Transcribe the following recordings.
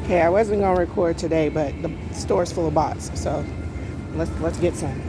Okay, I wasn't gonna record today, but the store's full of bots, so let's get some.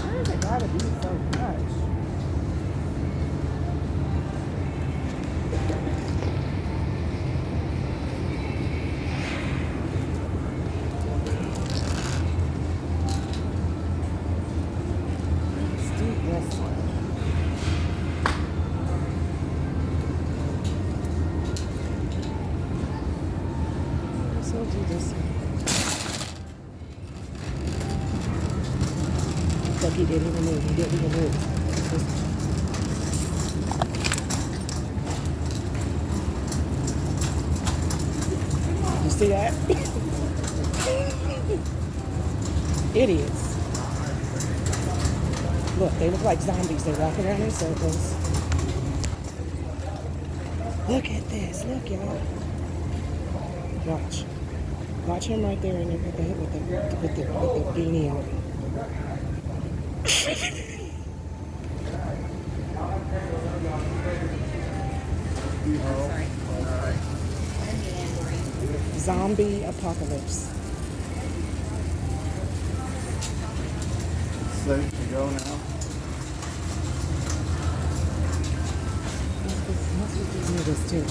Why does it gotta be so much? Let's do this one. Let's do this one. Look, he didn't even move. He didn't even move. You see that? Idiots. Look, they look like zombies. They're walking around in circles. Look at this. Look, y'all. Watch. Watch him right there with the beanie on. Zombie apocalypse. Safe to go now. That's what these niggas do.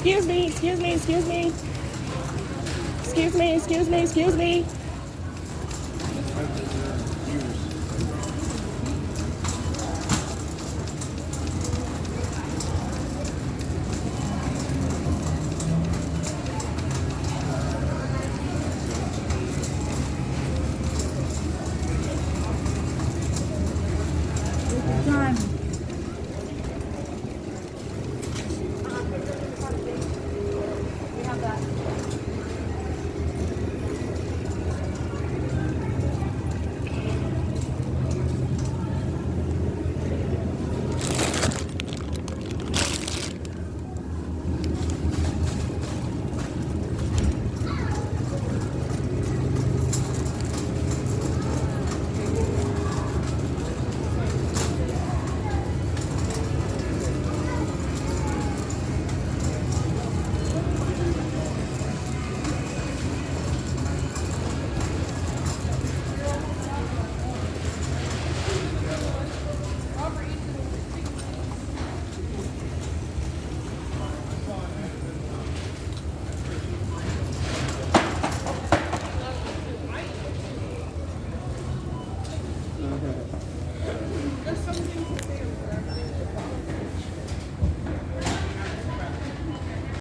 Excuse me, excuse me, excuse me. Excuse me, excuse me, excuse me. Time.